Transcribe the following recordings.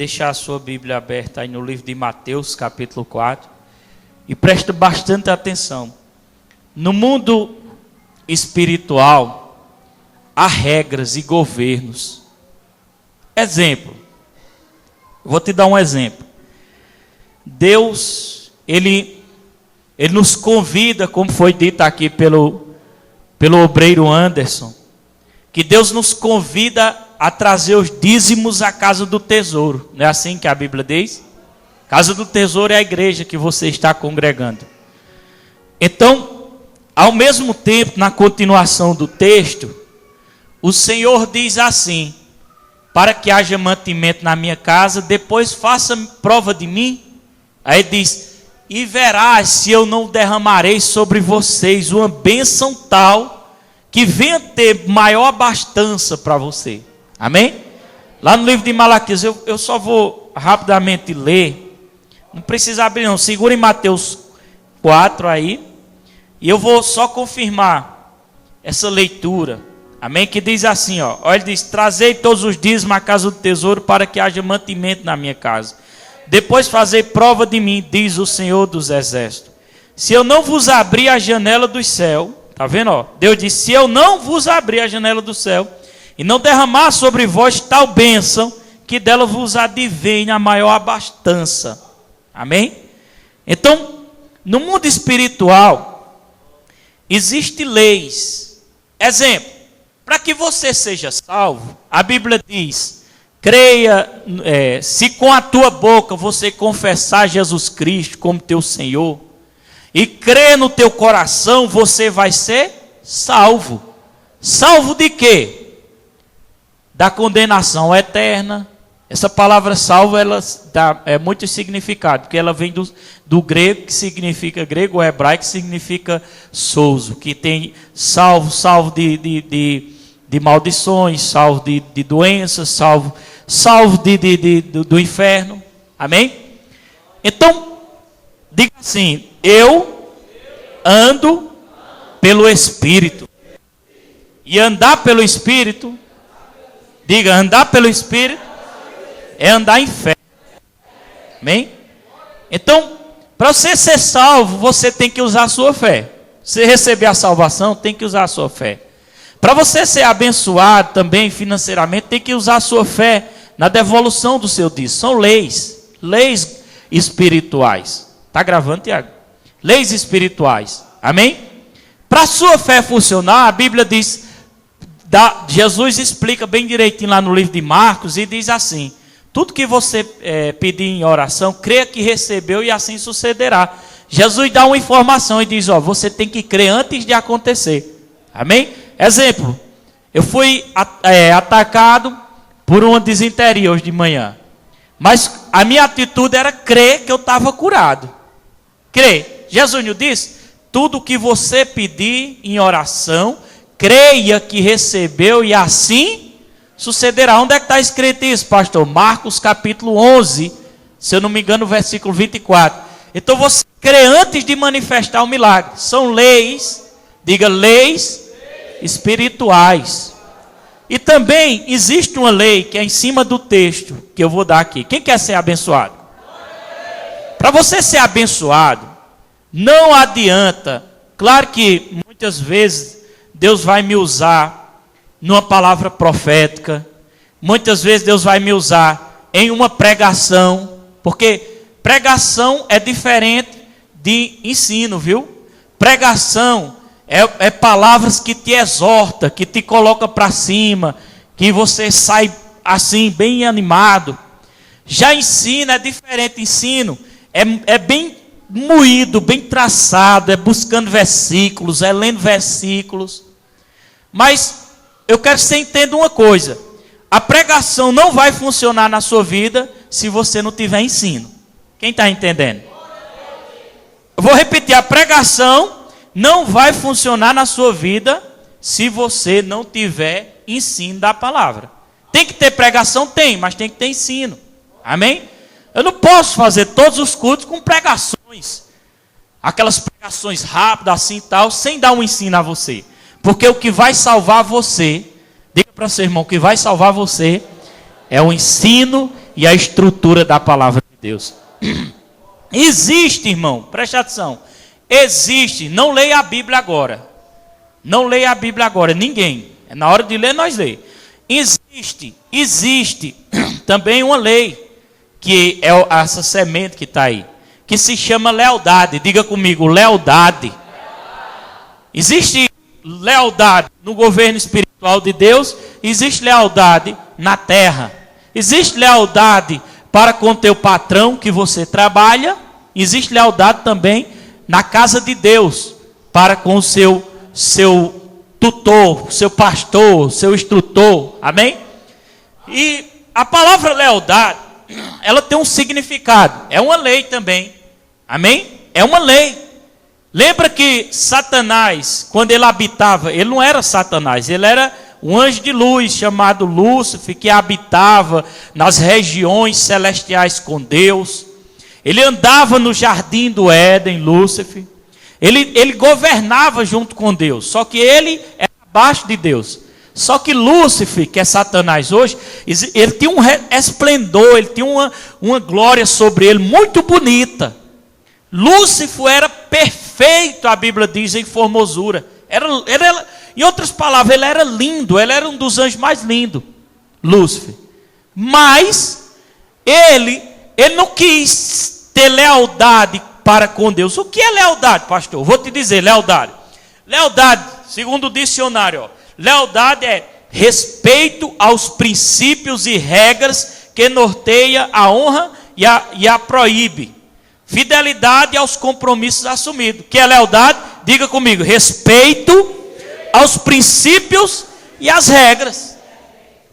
deixar a sua Bíblia aberta aí no livro de Mateus, capítulo 4, e presta bastante atenção. No mundo espiritual, há regras e governos. Exemplo, vou te dar um exemplo. Deus, Ele nos convida, como foi dito aqui pelo obreiro Anderson, que Deus nos convida a trazer os dízimos à casa do tesouro. Não é assim que a Bíblia diz? Casa do tesouro é a igreja que você está congregando. Então, ao mesmo tempo, na continuação do texto, o Senhor diz assim: para que haja mantimento na minha casa, depois faça prova de mim. Aí diz: e verás se eu não derramarei sobre vocês uma bênção tal, que venha ter maior abastança para você. Amém? Lá no livro de Malaquias, eu só vou rapidamente ler. Não precisa abrir não, segura em Mateus 4 aí. E eu vou só confirmar essa leitura. Amém? Que diz assim, ó. Olha, ele diz: trazei todos os dízimos à casa do tesouro, para que haja mantimento na minha casa. Depois fazei prova de mim, diz o Senhor dos Exércitos. Se eu não vos abrir a janela do céu, tá vendo, ó? Deus disse: se eu não vos abrir a janela do céu, e não derramar sobre vós tal bênção, que dela vos advém a maior abastança. Amém? Então, no mundo espiritual, existem leis. Exemplo, para que você seja salvo, a Bíblia diz: creia, se com a tua boca você confessar Jesus Cristo como teu Senhor, e crer no teu coração, você vai ser salvo. Salvo de quê? Da condenação eterna. Essa palavra salvo, ela dá muito significado, porque ela vem do grego, que significa grego, ou hebraico, que significa souzo, que tem salvo de maldições, salvo de doenças, salvo do inferno. Amém? Então, diga assim: eu ando pelo Espírito. E andar pelo Espírito, diga, andar pelo Espírito é andar em fé. Amém? Então, para você ser salvo, você tem que usar a sua fé. Você receber a salvação, tem que usar a sua fé. Para você ser abençoado também financeiramente, tem que usar a sua fé na devolução do seu dízimo. São leis espirituais. Está gravando, Tiago? Leis espirituais. Amém? Para a sua fé funcionar, a Bíblia diz, Jesus explica bem direitinho lá no livro de Marcos, e diz assim: tudo que você pedir em oração, creia que recebeu, e assim sucederá. Jesus dá uma informação e diz: ó, você tem que crer antes de acontecer. Amém? Exemplo, eu fui atacado por uma disenteria hoje de manhã, mas a minha atitude era crer que eu estava curado. Crer. Jesus nos diz: tudo que você pedir em oração, creia que recebeu, e assim sucederá. Onde é que está escrito isso, pastor? Marcos capítulo 11, se eu não me engano, versículo 24. Então você crê antes de manifestar o milagre. São leis, diga, leis espirituais. E também existe uma lei que é em cima do texto, que eu vou dar aqui. Quem quer ser abençoado? Para você ser abençoado, não adianta. Claro que muitas vezes Deus vai me usar numa palavra profética. Muitas vezes Deus vai me usar em uma pregação. Porque pregação é diferente de ensino, viu? Pregação é palavras que te exorta, que te coloca para cima, que você sai assim bem animado. Já ensino é diferente. Ensino é bem moído, bem traçado, é buscando versículos, é lendo versículos. Mas eu quero que você entenda uma coisa: a pregação não vai funcionar na sua vida se você não tiver ensino. Quem está entendendo? Eu vou repetir: a pregação não vai funcionar na sua vida se você não tiver ensino da palavra. Tem que ter pregação? Tem, mas tem que ter ensino. Amém? Eu não posso fazer todos os cultos com pregações, aquelas pregações rápidas assim e tal, sem dar um ensino a você. Porque o que vai salvar você, diga para seu irmão, o que vai salvar você é o ensino e a estrutura da palavra de Deus. Existe, irmão, preste atenção. Existe, não leia a Bíblia agora. Não leia a Bíblia agora, ninguém. É na hora de ler, nós lê. Existe também uma lei, que é essa semente que está aí, que se chama lealdade. Diga comigo, lealdade. Existe lealdade no governo espiritual de Deus, existe lealdade na terra. Existe lealdade para com teu patrão que você trabalha, existe lealdade também na casa de Deus, para com o seu tutor, seu pastor, seu instrutor, amém? E a palavra lealdade, ela tem um significado, é uma lei também, amém? É uma lei. Lembra que Satanás, quando ele habitava, ele não era Satanás, ele era um anjo de luz chamado Lúcifer, que habitava nas regiões celestiais com Deus. Ele andava no jardim do Éden, Lúcifer. Ele governava junto com Deus, só que ele era abaixo de Deus. Só que Lúcifer, que é Satanás hoje, ele tinha um esplendor, ele tinha uma glória sobre ele muito bonita. Lúcifer era perfeito, a Bíblia diz, em formosura. Em outras palavras, ele era lindo, ele era um dos anjos mais lindos, Lúcifer. Mas ele não quis ter lealdade para com Deus. O que é lealdade, pastor? Vou te dizer, lealdade. Lealdade, segundo o dicionário, lealdade é respeito aos princípios e regras que norteia a honra e a proíbe. Fidelidade aos compromissos assumidos. O que é lealdade? Diga comigo, respeito aos princípios e às regras.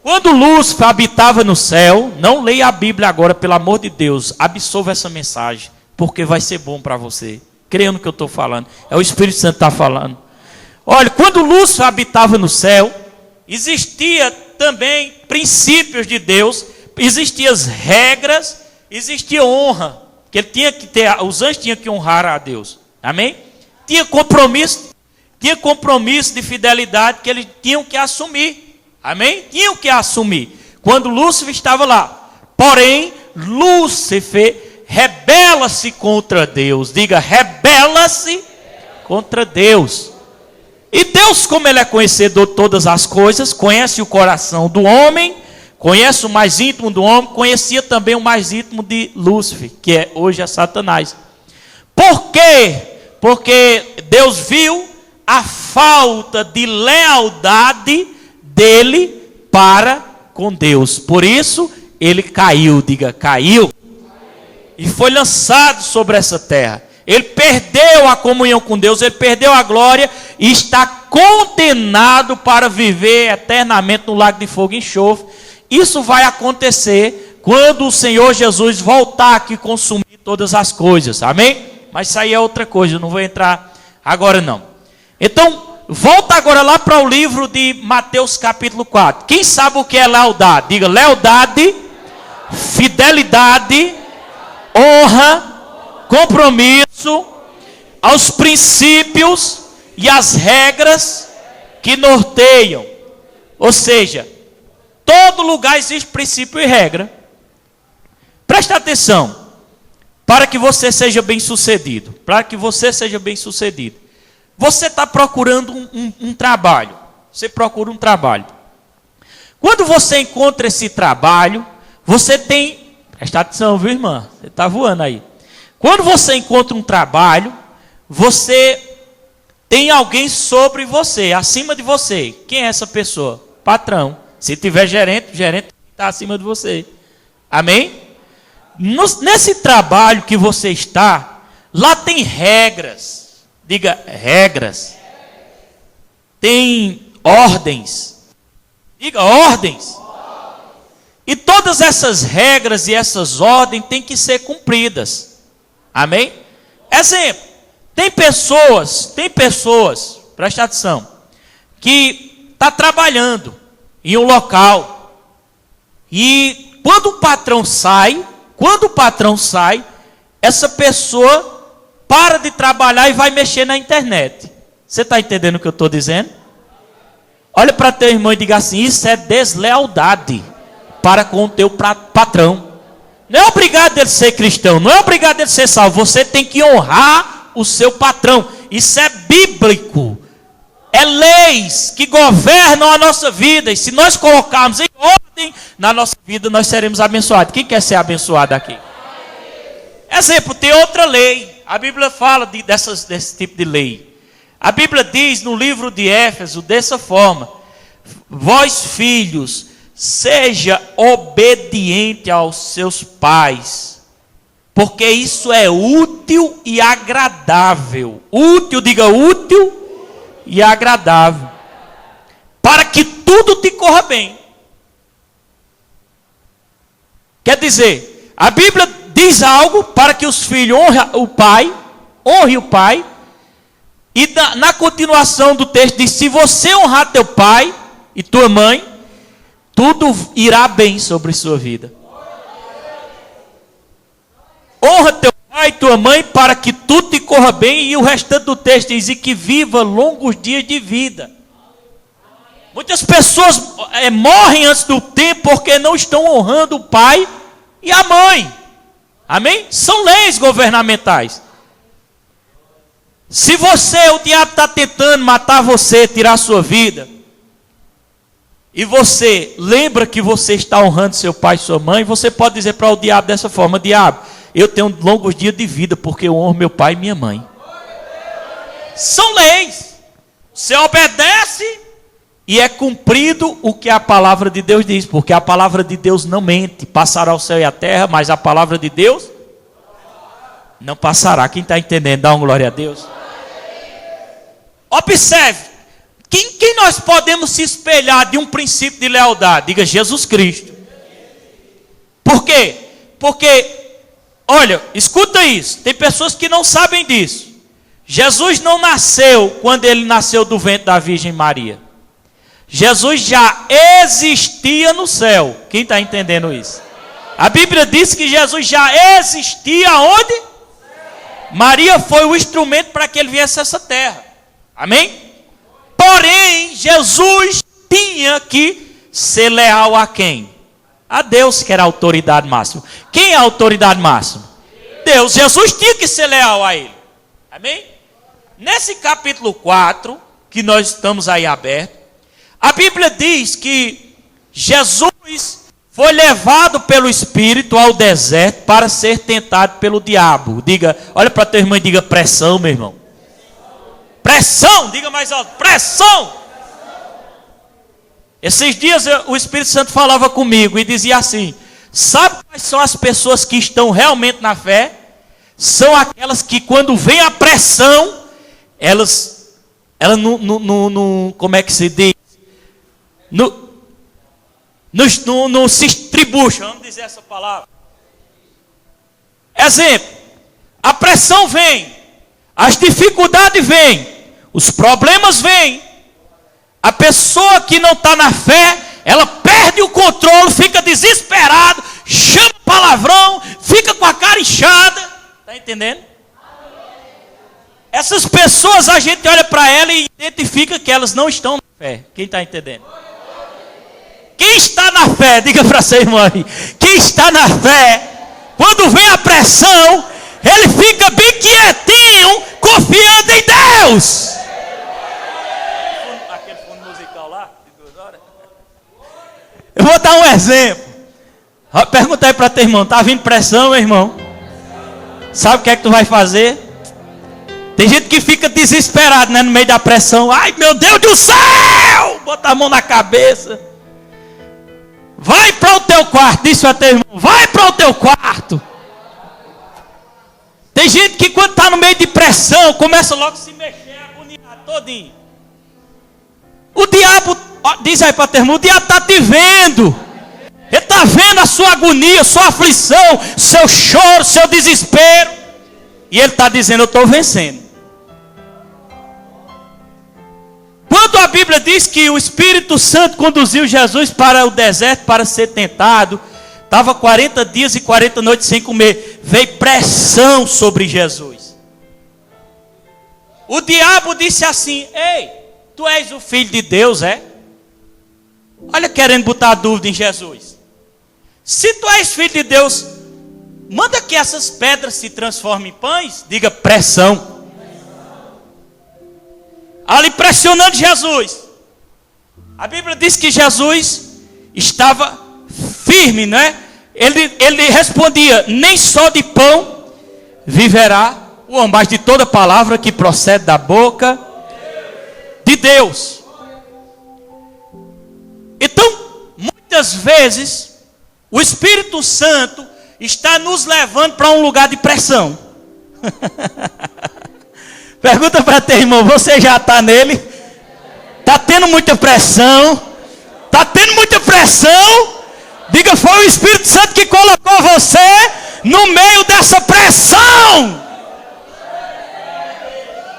Quando Lúcifer habitava no céu, não leia a Bíblia agora, pelo amor de Deus, absorva essa mensagem, porque vai ser bom para você. Creia no que eu estou falando, é o Espírito Santo que está falando. Olha, quando Lúcifer habitava no céu, existia também princípios de Deus, existiam as regras, existia honra, que ele tinha que ter, os anjos tinham que honrar a Deus, amém? Tinha compromisso de fidelidade que eles tinham que assumir, amém? Tinham que assumir, quando Lúcifer estava lá. Porém, Lúcifer rebela-se contra Deus, diga, rebela-se contra Deus. E Deus, como ele é conhecedor de todas as coisas, conhece o coração do homem, conhece o mais íntimo do homem, conhecia também o mais íntimo de Lúcifer, que hoje é Satanás. Por quê? Porque Deus viu a falta de lealdade dele para com Deus. Por isso, ele caiu, diga, caiu. E foi lançado sobre essa terra. Ele perdeu a comunhão com Deus, ele perdeu a glória e está condenado para viver eternamente no lago de fogo e enxofre. Isso vai acontecer quando o Senhor Jesus voltar aqui consumir todas as coisas, amém? Mas isso aí é outra coisa, eu não vou entrar agora não. Então, volta agora lá para o livro de Mateus capítulo 4. Quem sabe o que é lealdade? Diga, lealdade, fidelidade, honra, compromisso aos princípios e às regras que norteiam. Ou seja, todo lugar existe princípio e regra. Presta atenção, para que você seja bem sucedido. Para que você seja bem sucedido. Você está procurando um trabalho. Você procura um trabalho. Quando você encontra esse trabalho, você tem... Presta atenção, viu, irmã? Você está voando aí. Quando você encontra um trabalho, você tem alguém sobre você, acima de você. Quem é essa pessoa? Patrão. Se tiver gerente, o gerente está acima de você. Amém? Nesse trabalho que você está, lá tem regras. Diga, regras. Tem ordens. Diga, ordens. E todas essas regras e essas ordens têm que ser cumpridas. Amém? Exemplo. Tem pessoas, presta atenção, que está trabalhando em um local. E quando o patrão sai, essa pessoa para de trabalhar e vai mexer na internet. Você está entendendo o que eu estou dizendo? Olha para teu irmão e diga assim, isso é deslealdade para com o teu patrão. obrigado ele ser cristão, não é obrigado ele ser salvo. Você tem que honrar o seu patrão. Isso é bíblico. É leis que governam a nossa vida. E se nós colocarmos em ordem na nossa vida, nós seremos abençoados. Quem quer ser abençoado aqui? Exemplo, tem outra lei. A Bíblia fala desse tipo de lei. A Bíblia diz no livro de Éfeso dessa forma: vós filhos, seja obediente aos seus pais, porque isso é útil e agradável. Útil, diga útil e agradável, para que tudo te corra bem. Quer dizer, a Bíblia diz algo para que os filhos honrem o pai, e na continuação do texto diz: se você honrar teu pai e tua mãe, tudo irá bem sobre sua vida. Honra teu pai e tua mãe para que tudo te corra bem. E o restante do texto diz: e que viva longos dias de vida. Muitas pessoas morrem antes do tempo porque não estão honrando o pai e a mãe. Amém? São leis governamentais. Se o diabo está tentando matar você, tirar a sua vida, e você lembra que você está honrando seu pai e sua mãe, você pode dizer para o diabo dessa forma: diabo, eu tenho longos dias de vida porque eu honro meu pai e minha mãe. São leis. Você obedece e é cumprido o que a palavra de Deus diz, porque a palavra de Deus não mente. Passará o céu e a terra, mas a palavra de Deus não passará. Quem está entendendo? Dá uma glória a Deus. Observe, quem nós podemos se espelhar de um princípio de lealdade? Diga: Jesus Cristo. Por quê? Porque, olha, escuta isso, tem pessoas que não sabem disso. Jesus não nasceu quando ele nasceu do ventre da Virgem Maria. Jesus já existia no céu. Quem está entendendo isso? A Bíblia diz que Jesus já existia onde? Maria foi o instrumento para que ele viesse a essa terra. Amém? Porém, Jesus tinha que ser leal a quem? A Deus, que era a autoridade máxima. Quem é a autoridade máxima? Deus. Jesus tinha que ser leal a ele. Amém? Nesse capítulo 4, que nós estamos aí aberto, a Bíblia diz que Jesus foi levado pelo Espírito ao deserto para ser tentado pelo diabo. Diga, olha para teu irmão e diga: pressão, meu irmão. Pressão, diga mais alto: pressão. Esses dias o Espírito Santo falava comigo e dizia assim: sabe quais são as pessoas que estão realmente na fé? São aquelas que quando vem a pressão, elas não, como é que se diz? Não se estribucham, vamos dizer essa palavra. Exemplo, a pressão vem, as dificuldades vêm, os problemas vêm. A pessoa que não está na fé, ela perde o controle, fica desesperado, chama palavrão, fica com a cara inchada. Está entendendo? Essas pessoas, a gente olha para elas e identifica que elas não estão na fé. Quem está entendendo? Quem está na fé, diga para seu irmão aí. Quem está na fé, quando vem a pressão, ele fica bem quietinho, confiando em Deus. Aquele fundo musical lá, de 2 horas. Eu vou dar um exemplo. Pergunta aí para teu irmão: está vindo pressão, meu irmão? Sabe o que é que tu vai fazer? Tem gente que fica desesperado, né, no meio da pressão. Ai, meu Deus do céu! Bota a mão na cabeça. Vai para o teu quarto, disse a teu irmão: vai para o teu quarto. Tem gente que quando está no meio de pressão, começa logo a se mexer, agoniado todinho. O diabo, diz aí para teu irmão: o diabo está te vendo. Ele está vendo a sua agonia, sua aflição, seu choro, seu desespero. E ele está dizendo: eu estou vencendo. Quando a Bíblia diz que o Espírito Santo conduziu Jesus para o deserto para ser tentado, estava 40 dias e 40 noites sem comer, veio pressão sobre Jesus. O diabo disse assim: ei, tu és o Filho de Deus, é? Olha, querendo botar dúvida em Jesus. Se tu és Filho de Deus, manda que essas pedras se transformem em pães. Diga pressão. Ali pressionando Jesus. A Bíblia diz que Jesus estava firme, né? Ele respondia: nem só de pão viverá o homem, mas de toda palavra que procede da boca de Deus. Então, muitas vezes, o Espírito Santo está nos levando para um lugar de pressão. Pergunta para teu irmão: você já está nele? Está tendo muita pressão? Está tendo muita pressão? Diga: foi o Espírito Santo que colocou você no meio dessa pressão.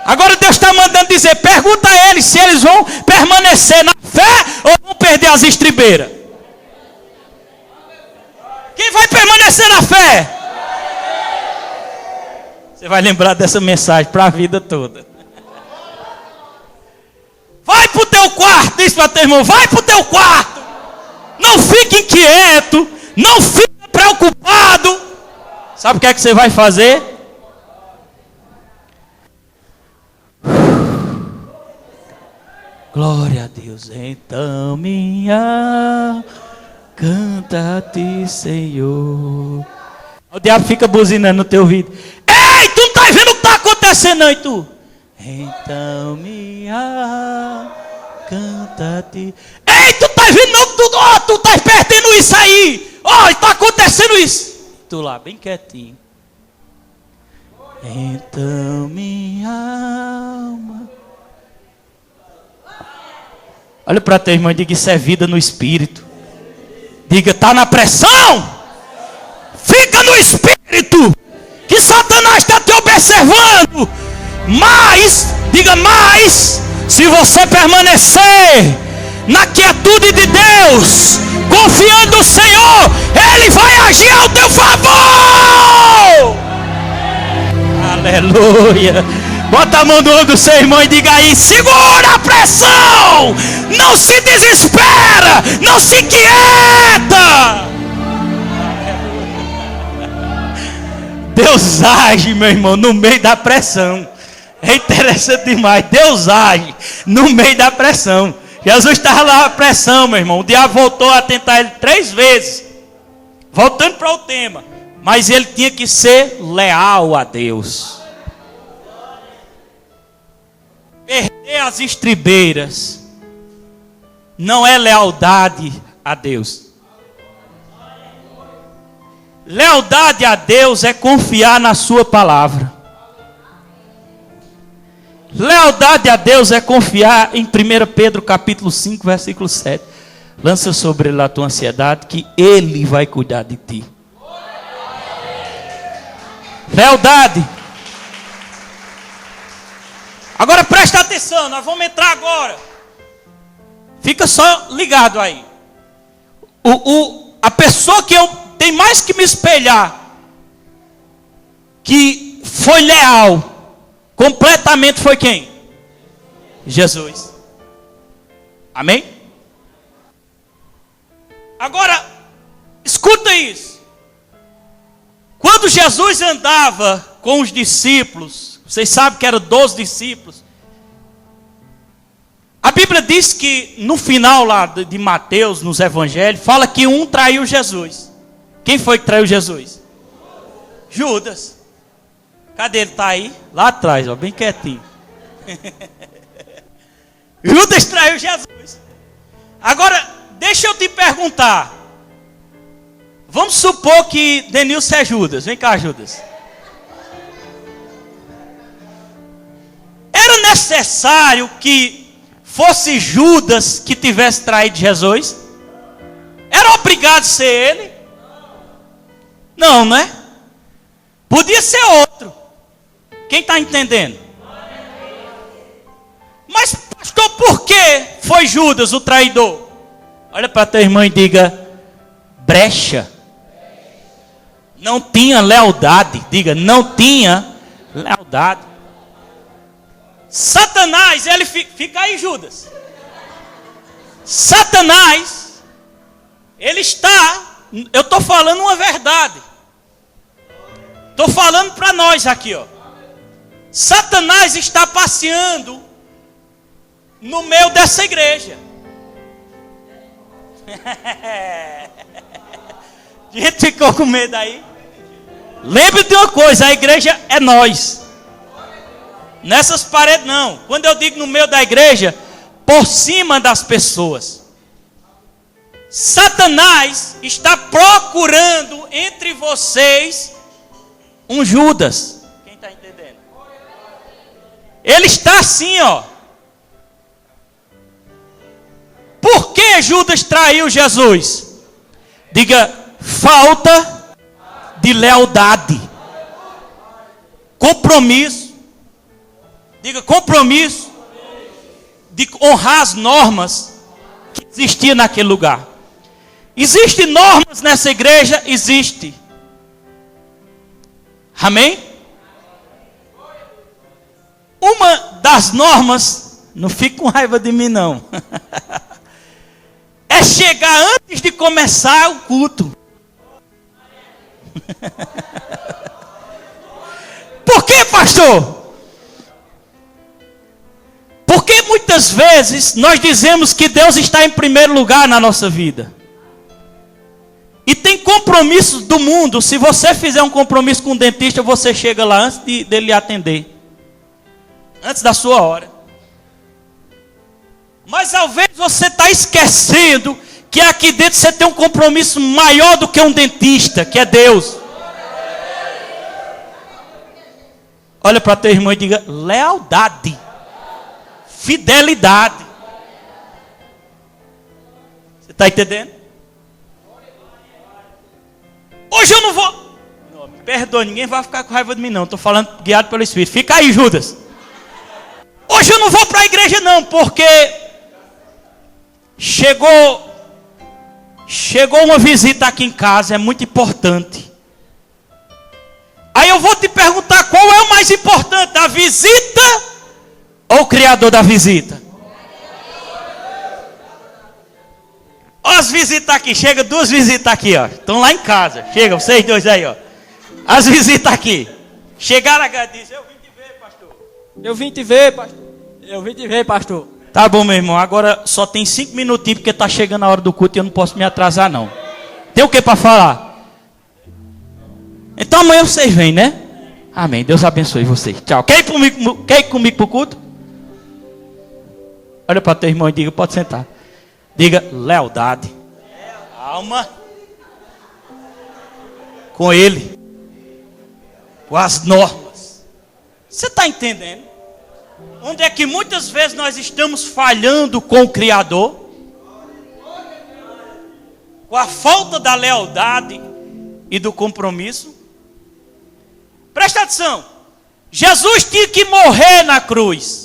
Agora Deus está mandando dizer: pergunta a eles se eles vão permanecer na fé ou vão perder as estribeiras. Quem vai permanecer na fé? Você vai lembrar dessa mensagem para a vida toda. Vai para o teu quarto, diz para teu irmão: vai para o teu quarto. Não fique inquieto, não fique preocupado. Sabe o que é que você vai fazer? Glória a Deus. Então minha canta a ti, Senhor. O diabo fica buzinando no teu ouvido: ei, tu não está vendo o que está acontecendo não? E tu: então minha canta a ti. Ei, tu tá vendo não? Tu tá perdendo isso aí. Está acontecendo isso. Tu lá, bem quietinho. Então minha alma. Olha para teu irmão e diga: isso é vida no Espírito. Diga: tá na pressão? Fica no Espírito, que Satanás está te observando. Mas, diga mais, se você permanecer na quietude de Deus, confiando no Senhor, Ele vai agir ao teu favor. Aleluia. Bota a mão no ombro do seu irmão e diga aí: segura a pressão, não se desespera, não se inquieta. Deus age, meu irmão, no meio da pressão. É interessante demais. Deus age no meio da pressão. Jesus estava lá na pressão, meu irmão. O diabo voltou a tentar ele 3 vezes. Voltando para o tema. Mas ele tinha que ser leal a Deus. Perder as estribeiras não é lealdade a Deus. Lealdade a Deus é confiar na sua palavra. Lealdade a Deus é confiar em 1 Pedro capítulo 5, versículo 7. Lança sobre ele a tua ansiedade, que Ele vai cuidar de ti. Lealdade. Agora presta atenção, nós vamos entrar agora. Fica só ligado aí. A pessoa que eu tenho mais que me espelhar, que foi leal completamente, foi quem? Jesus. Amém? Agora, escuta isso. Quando Jesus andava com os discípulos, vocês sabem que eram 12 discípulos. A Bíblia diz que no final lá de Mateus, nos evangelhos, fala que um traiu Jesus. Quem foi que traiu Jesus? Judas. Cadê ele? Está aí? Lá atrás, ó, bem quietinho. Judas traiu Jesus. Agora, deixa eu te perguntar. Vamos supor que Denilson é Judas. Vem cá, Judas. Era necessário que fosse Judas que tivesse traído Jesus? Era obrigado a ser ele? Não, né? Podia ser outro. Quem está entendendo? Mas, pastor, por que foi Judas o traidor? Olha para tua irmã e diga: brecha. Não tinha lealdade. Diga: não tinha lealdade. Satanás, ele fica aí, Judas. Satanás, ele está, eu estou falando uma verdade. Estou falando para nós aqui, ó. Satanás está passeando no meio dessa igreja. A gente ficou com medo aí. Lembre de uma coisa, a igreja é nós. Nessas paredes não. Quando eu digo no meio da igreja, por cima das pessoas. Satanás está procurando entre vocês um Judas. Quem está entendendo? Ele está assim, ó. Por que Judas traiu Jesus? Diga, falta de lealdade. Compromisso. Diga, compromisso de honrar as normas que existiam naquele lugar. Existem normas nessa igreja? Existe. Amém? Uma das normas, não fique com raiva de mim não, é chegar antes de começar o culto. Por que, pastor? Porque muitas vezes nós dizemos que Deus está em primeiro lugar na nossa vida. E tem compromissos do mundo. Se você fizer um compromisso com um dentista, você chega lá antes dele atender. Antes da sua hora. Mas talvez você está esquecendo que aqui dentro você tem um compromisso maior do que um dentista, que é Deus. Olha para teu irmão e diga, lealdade. Fidelidade. Você está entendendo? Hoje eu não vou. Não, me perdoe, ninguém vai ficar com raiva de mim não. Estou falando guiado pelo Espírito. Fica aí, Judas. Hoje eu não vou para a igreja não, porque chegou uma visita aqui em casa, é muito importante. Aí eu vou te perguntar, qual é o mais importante, a visita ou o criador da visita? Olha as visitas aqui, chega 2 visitas aqui, ó. Estão lá em casa, chega vocês 2 aí, ó. As visitas aqui. Chegaram aqui e dizem, eu vim te ver, pastor. Eu vim te ver, pastor. Eu vim te ver, pastor. Tá bom, meu irmão, agora só tem 5 minutinhos, porque tá chegando a hora do culto e eu não posso me atrasar, não. Tem o que para falar? Então amanhã vocês vêm, né? Amém, Deus abençoe vocês. Tchau. Quer ir comigo pro culto? Olha para teu irmão e diga, pode sentar. Diga, lealdade. Alma. Com ele. Com as normas. Você está entendendo? Onde é que muitas vezes nós estamos falhando com o Criador? Com a falta da lealdade e do compromisso? Presta atenção. Jesus tinha que morrer na cruz.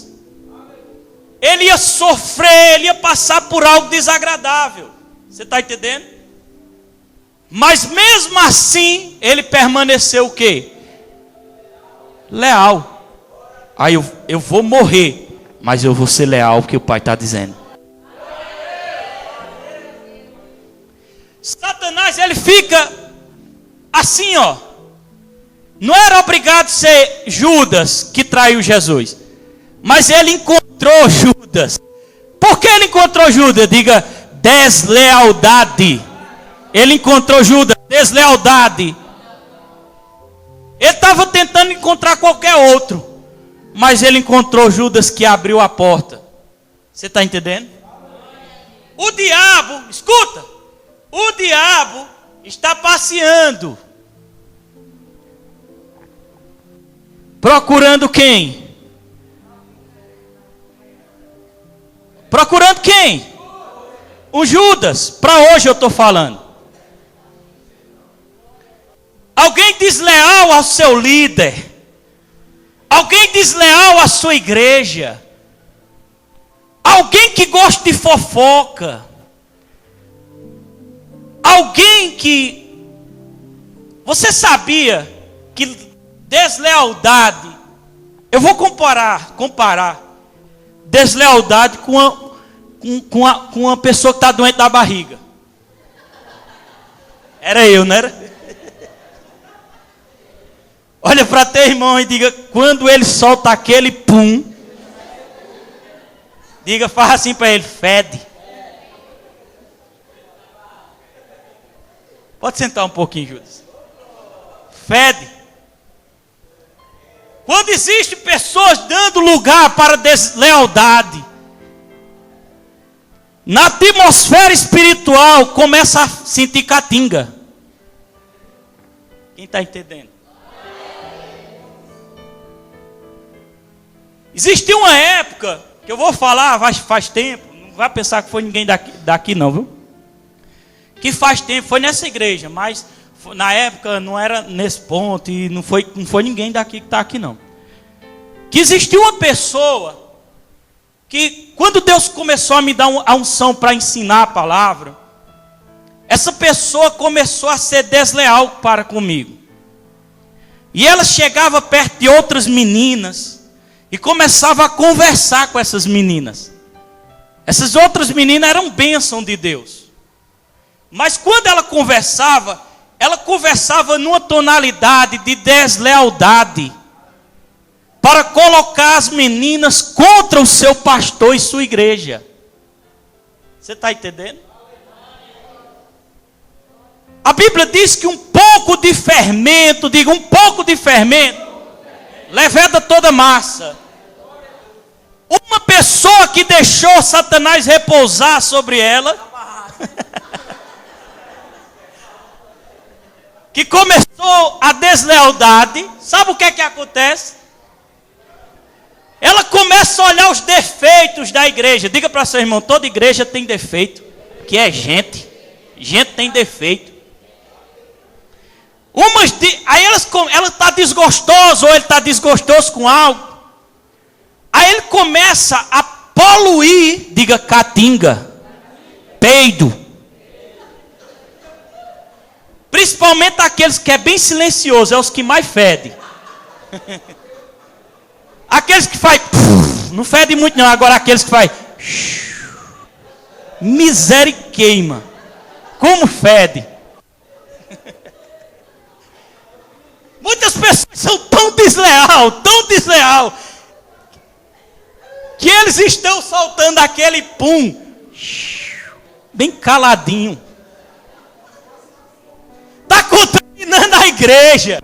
Ele ia sofrer, ele ia passar por algo desagradável. Você está entendendo? Mas mesmo assim, ele permaneceu o quê? Leal. Aí eu vou morrer, mas eu vou ser leal, porque o Pai está dizendo. Satanás, ele fica assim, ó. Não era obrigado a ser Judas que traiu Jesus. Mas ele encontrou Judas. Por que ele encontrou Judas? Diga, deslealdade. Ele encontrou Judas, deslealdade. Ele estava tentando encontrar qualquer outro. Mas ele encontrou Judas que abriu a porta. Você está entendendo? O diabo, escuta. O diabo está passeando. Procurando quem? Procurando quem? O Judas. Para hoje eu estou falando. Alguém desleal ao seu líder. Alguém desleal à sua igreja. Alguém que gosta de fofoca. Alguém que... Você sabia que deslealdade... Eu vou comparar deslealdade com uma pessoa que está doente da barriga. Era eu, não era? Olha para teu irmão e diga, quando ele solta aquele pum, diga, faz assim para ele, fede. Pode sentar um pouquinho, Judas. Fede. Quando existem pessoas dando lugar para deslealdade, na atmosfera espiritual começa a sentir catinga. Quem está entendendo? Existe uma época, que eu vou falar, faz tempo, não vai pensar que foi ninguém daqui não, viu? Que faz tempo, foi nessa igreja, mas na época não era nesse ponto, e não foi ninguém daqui que está aqui não. Que existiu uma pessoa, que quando Deus começou a me dar a unção para ensinar a palavra, essa pessoa começou a ser desleal para comigo. E ela chegava perto de outras meninas, e começava a conversar com essas meninas. Essas outras meninas eram bênção de Deus. Mas quando ela conversava numa tonalidade de deslealdade, para colocar as meninas contra o seu pastor e sua igreja. Você está entendendo? A Bíblia diz que um pouco de fermento, leveda toda massa. Uma pessoa que deixou Satanás repousar sobre ela, que começou a deslealdade, sabe o que é que acontece? Ela começa a olhar os defeitos da igreja. Diga para seu irmão, toda igreja tem defeito, que é gente. Gente tem defeito. Aí ela está desgostosa, ou ele está desgostoso com algo. Aí ele começa a poluir, diga catinga, peido. Principalmente aqueles que é bem silencioso, é os que mais fedem. Aqueles que faz, não fede muito não, agora aqueles que faz, miséria e queima. Como fede. Muitas pessoas são tão desleal, que eles estão soltando aquele pum, bem caladinho. Está contaminando a igreja.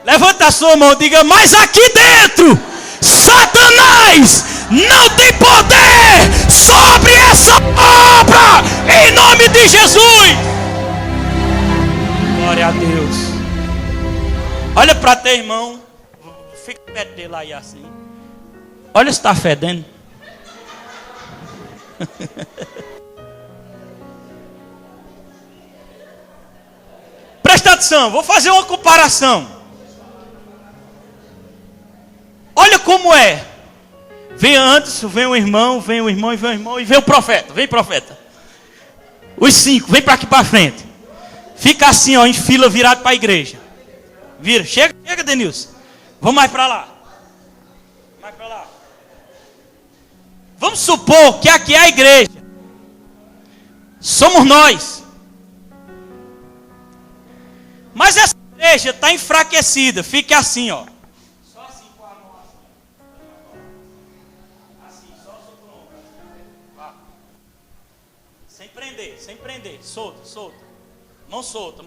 Levanta a sua mão e diga, mas aqui dentro, Satanás não tem poder sobre essa obra, em nome de Jesus. Glória a Deus. Olha para teu irmão, fica perto dele aí assim. Olha se está fedendo. Presta atenção, vou fazer uma comparação. Olha como é. Vem Anderson, vem o irmão e vem o profeta. Vem profeta. Os 5, vem para aqui para frente. Fica assim, ó, em fila virado para a igreja. Vira, chega Denilson. Vamos mais para lá. Vamos supor que aqui é a igreja. Somos nós. Mas essa igreja está enfraquecida. Fique assim, ó. Só assim com a mão assim. Assim, só sobre o ombro. Sem prender. Solta. Mão solta.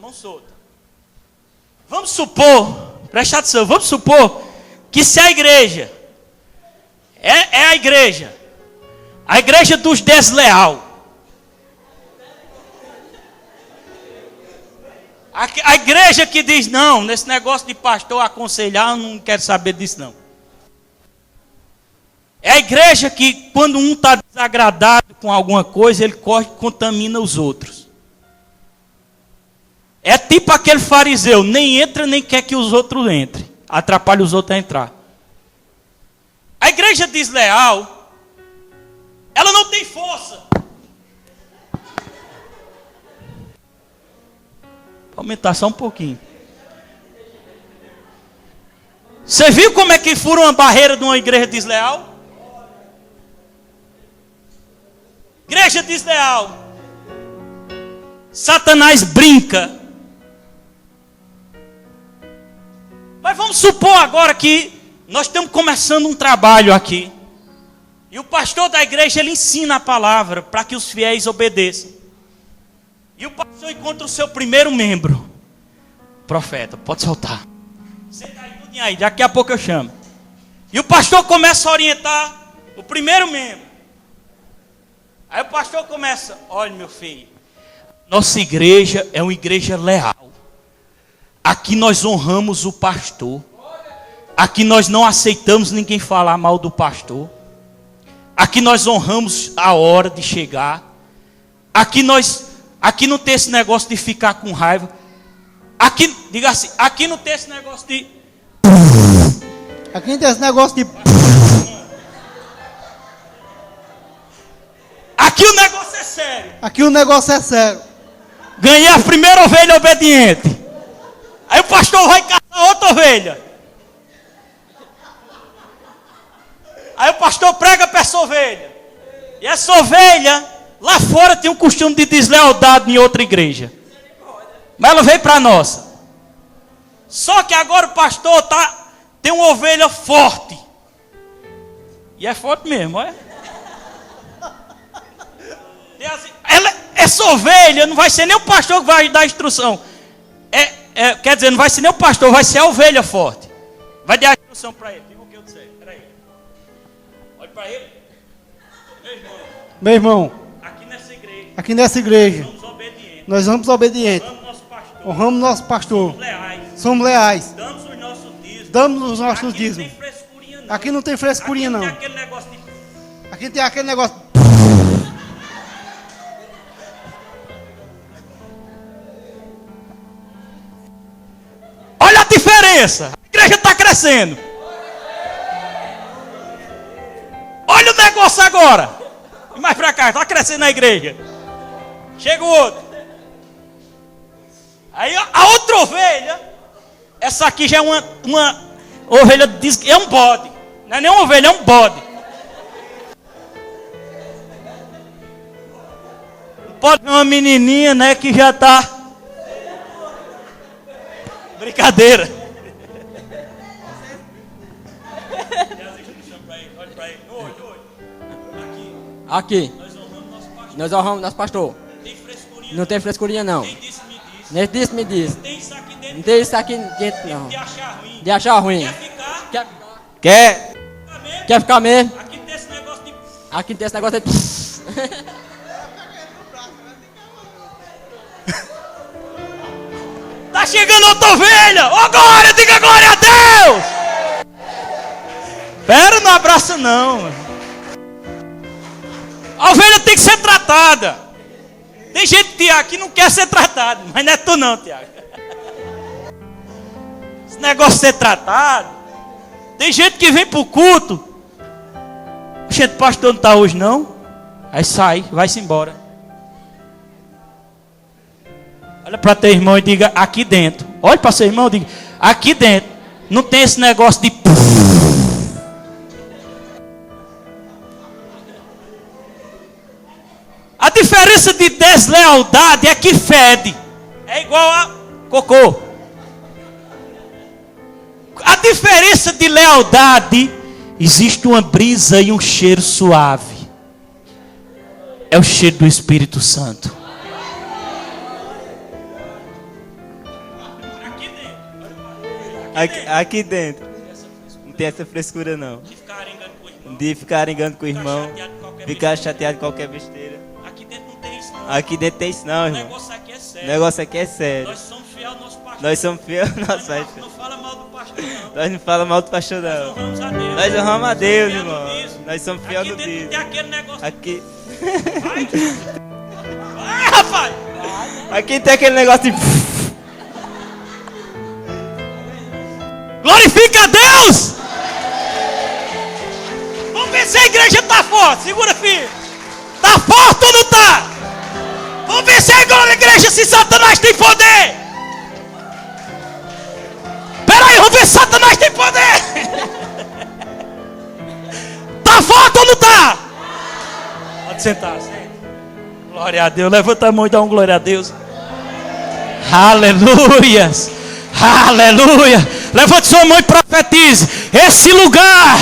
Vamos supor, preste atenção, vamos supor que se a igreja é a igreja dos desleal. A igreja que diz, não, nesse negócio de pastor aconselhar, eu não quero saber disso não. É a igreja que quando um está desagradado com alguma coisa, ele corre e contamina os outros. É tipo aquele fariseu, nem entra nem quer que os outros entrem. Atrapalha os outros a entrar. A igreja desleal, ela não tem força. Vou aumentar só um pouquinho. Você viu como é que fura uma barreira de uma igreja desleal? Igreja desleal. Satanás brinca. vamos supor agora que nós estamos começando um trabalho aqui. E o pastor da igreja, ele ensina a palavra para que os fiéis obedeçam. E o pastor encontra o seu primeiro membro. Profeta, pode soltar. Senta aí, tudo aí, daqui a pouco eu chamo. E o pastor começa a orientar o primeiro membro. Aí o pastor começa: olha, meu filho, nossa igreja é uma igreja leal. Aqui nós honramos o pastor. Aqui nós não aceitamos ninguém falar mal do pastor. Aqui nós honramos a hora de chegar. Aqui não tem esse negócio de ficar com raiva. Aqui, diga assim, aqui não tem esse negócio de... Aqui não tem esse negócio de... Aqui o negócio é sério. Aqui o negócio é sério. Ganhei a primeira ovelha obediente. Aí o pastor vai caçar outra ovelha. Aí o pastor prega para essa ovelha. E essa ovelha, lá fora tem um costume de deslealdade em outra igreja. Mas ela veio para a nossa. Só que agora o pastor tem uma ovelha forte. E é forte mesmo, olha. Essa ovelha não vai ser nem o pastor que vai dar a instrução. Quer dizer, não vai ser nem o pastor, vai ser a ovelha forte. Vai dar a instrução para ele. Diga o que eu disser. Peraí. Olha para ele. Meu irmão, aqui nessa igreja, somos obedientes. nós somos obedientes. Honramos nosso pastor. Somos leais. Damos os nossos dízimos. Aqui não tem frescurinha não. Aqui tem aquele negócio. Olha a diferença. A igreja está crescendo. Olha o negócio agora. E mais para cá, está crescendo a igreja. Chega o outro. Aí a outra ovelha, essa aqui já é uma ovelha, é um bode. Não é nem uma ovelha, é um bode. Pode ver uma menininha, né, que já está... Brincadeira. Aqui. Nós honramos nosso pastor. Não tem frescurinha não. Nem disse, me disse. Não tem isso aqui dentro não. De achar ruim. Quer ficar mesmo? Aqui tem esse negócio de... Tá chegando outra ovelha. Ô glória, diga glória a Deus. Pera, não abraça não. A ovelha tem que ser tratada. Tem gente, Tiago, que não quer ser tratado. Mas não é tu não, Tiago. Esse negócio de ser tratado. Tem gente que vem pro culto. Gente, pastor não está hoje não. Aí sai, vai-se embora. Olha para teu irmão e diga: aqui dentro. Olha para seu irmão e diga: aqui dentro não tem esse negócio de... A diferença de deslealdade é que fede. É igual a cocô. A diferença de lealdade, existe uma brisa e um cheiro suave. É o cheiro do Espírito Santo. Aqui dentro. Não tem essa frescura não. De ficar arengando com o irmão. Ficar chateado com qualquer besteira. Aqui dentro tem isso não, irmão. O negócio aqui é sério. Nós somos fiéis ao nosso pastor. Nós somos fiéis ao nosso pastor. Não fala mal do pastor não. Nós não falamos mal do pastor não. Nós honramos a Deus, irmão. Nós somos fiéis no dízimo. Tem aquele negócio. Aqui. Vai, rapaz. Aqui tem aquele negócio de... Glorifica a Deus. Vamos ver se a igreja está forte. Segura, filho. Está forte ou não está? Vamos ver se agora a igreja, se Satanás tem poder. Peraí, vamos ver se Satanás tem poder. Está forte ou não está? Pode sentar, senta. Glória a Deus. Levanta a mão e dá um glória a Deus. Aleluias. Aleluia. Levante sua mão e profetize. Esse lugar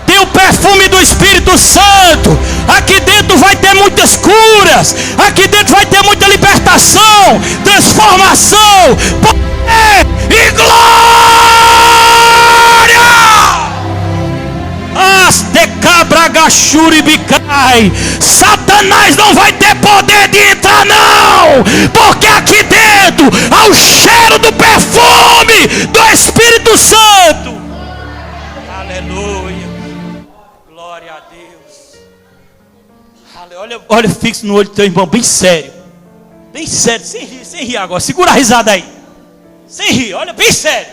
tem o perfume do Espírito Santo. Aqui dentro vai ter muitas curas. Aqui dentro vai ter muita libertação, transformação, poder e glória. As de cabragachuribicai. Satanás não vai ter poder de entrar, não, porque aqui dentro há o cheiro do perfume do Espírito Santo. Aleluia. Glória a Deus. Olha fixo no olho do teu irmão, bem sério, sem rir agora. Segura a risada aí, sem rir, olha bem sério.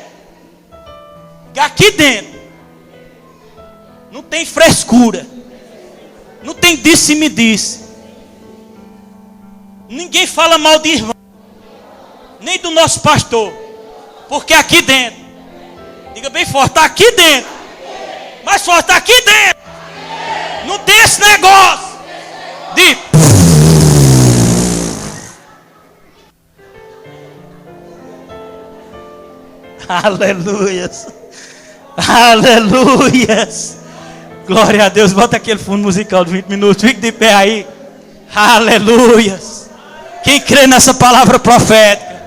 Que aqui dentro não tem frescura, não tem disse-me-disse. Ninguém fala mal de irmão, nem do nosso pastor, porque aqui dentro, diga bem forte, está aqui dentro, mais forte, está aqui dentro. Não tem esse negócio de aleluias, aleluias. Glória a Deus. Bota aquele fundo musical de 20 minutos. Fique de pé aí. Aleluias. Quem crê nessa palavra profética,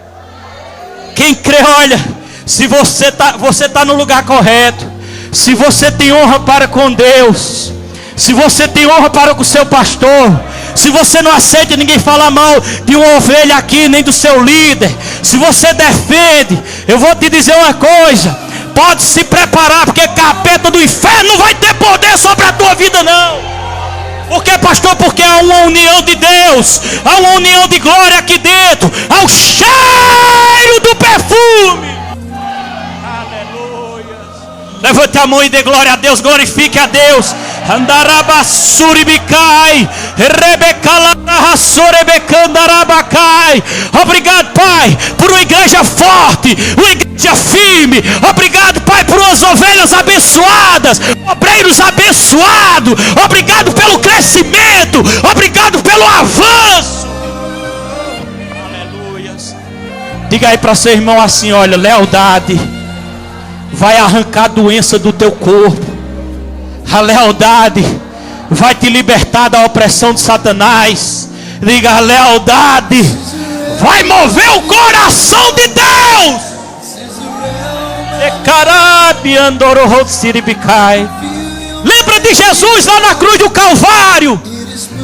quem crê, olha, se você tá no lugar correto, se você tem honra para com Deus, se você tem honra para com o seu pastor, se você não aceita ninguém falar mal de uma ovelha aqui, nem do seu líder, se você defende, eu vou te dizer uma coisa: pode se preparar, porque capeta do inferno não vai ter poder sobre a tua vida, não. Por quê, pastor? Porque há uma união de Deus, há uma união de glória aqui dentro, há o cheiro do perfume. Aleluia. Levante a mão e dê glória a Deus, glorifique a Deus. Andarabassuribicai, rebecalasorrebecandarabakai. Obrigado, Pai, por uma igreja forte, uma igreja firme. Obrigado, Pai, por umas ovelhas abençoadas, obreiros abençoados. Obrigado pelo crescimento, obrigado pelo avanço. Aleluia. Diga aí para seu irmão assim: olha, lealdade vai arrancar a doença do teu corpo. A lealdade vai te libertar da opressão de Satanás. Diga: a lealdade vai mover o coração de Deus. Lembra de Jesus lá na cruz do Calvário?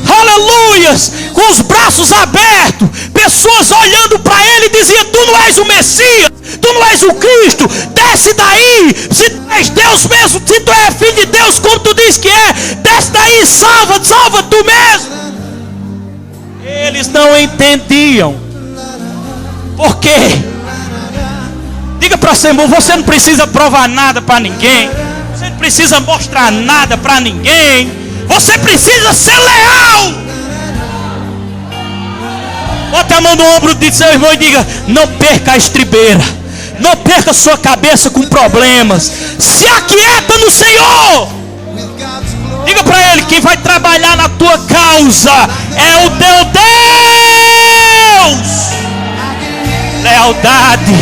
Aleluias, com os braços abertos, pessoas olhando para ele e diziam: tu não és o Messias, tu não és o Cristo, desce daí. Se tu és Deus mesmo, se tu és filho de Deus como tu diz que é, desce daí e salva tu mesmo. Eles não entendiam. Por quê? Diga para seu irmão: você não precisa provar nada para ninguém, você não precisa mostrar nada para ninguém. Você precisa ser leal. Bota a mão no ombro de seu irmão e diga: não perca a estribeira, não perca sua cabeça com problemas. Se aquieta no Senhor. Diga para ele: quem vai trabalhar na tua causa é o teu Deus. Lealdade.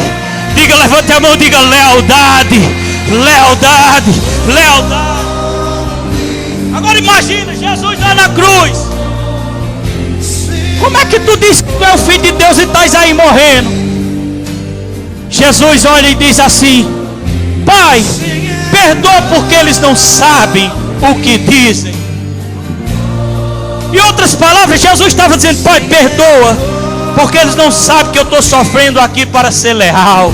Diga, levante a mão e diga: lealdade, lealdade, lealdade. Agora imagina Jesus lá na cruz. Como é que tu diz que tu é o filho de Deus e estás aí morrendo? Jesus olha e diz assim: Pai, perdoa porque eles não sabem o que dizem. Em outras palavras, Jesus estava dizendo: Pai, perdoa porque eles não sabem que eu estou sofrendo aqui para ser leal.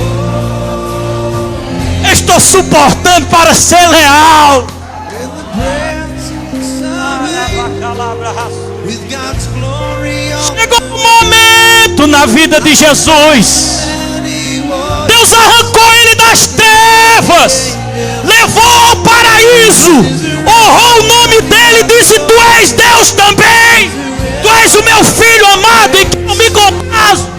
Eu estou suportando para ser leal. Chegou um momento na vida de Jesus. Deus arrancou ele das trevas, levou ao paraíso, honrou o nome dele e disse: tu és Deus também, tu és o meu filho amado em quem eu me comprazo.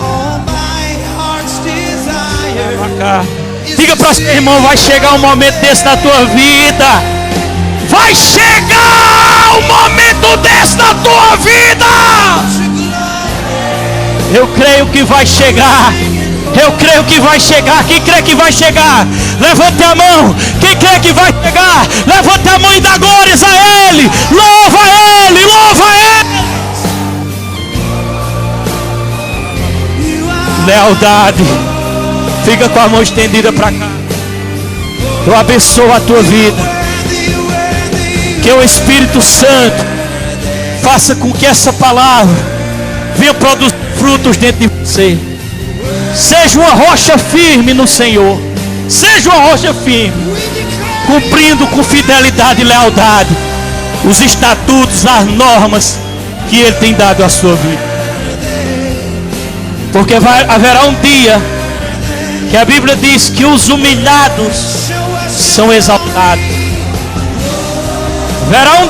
Diga para seu irmão: vai chegar um momento desse na tua vida. Vai chegar um momento desse na tua vida. Eu creio que vai chegar. Eu creio que vai chegar. Quem crê que vai chegar? Levante a mão. Quem crê que vai chegar? Levante a mão e dá glórias a Ele. Louva Ele, louva Ele. Lealdade. Fica com a mão estendida para cá. Eu abençoo a tua vida. Que o Espírito Santo faça com que essa palavra venha produzir frutos dentro de você. Seja uma rocha firme no Senhor. Seja uma rocha firme, cumprindo com fidelidade e lealdade os estatutos, as normas que Ele tem dado à sua vida. Porque haverá um dia que a Bíblia diz que os humilhados são exaltados. Haverá um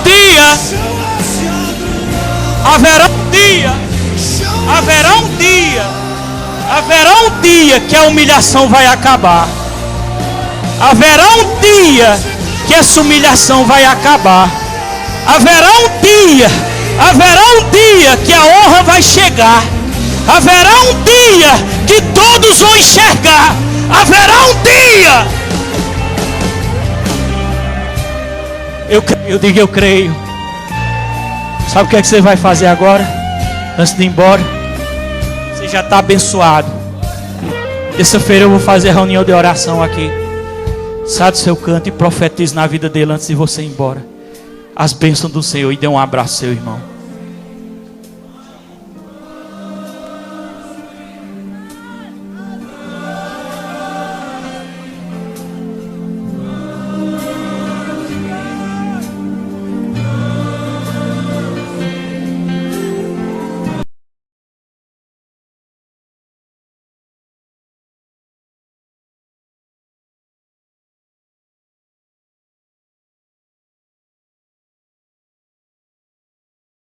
dia que a humilhação vai acabar. Haverá um dia que essa humilhação vai acabar. Haverá um dia que a honra vai chegar. Haverá um dia que todos vão enxergar. Haverá um dia. Eu digo, eu creio. Sabe o que é que você vai fazer agora? Antes de ir embora, você já está abençoado. Terça-feira eu vou fazer reunião de oração aqui. Sai do seu canto e profetize na vida dele antes de você ir embora as bênçãos do Senhor. E dê um abraço ao seu irmão.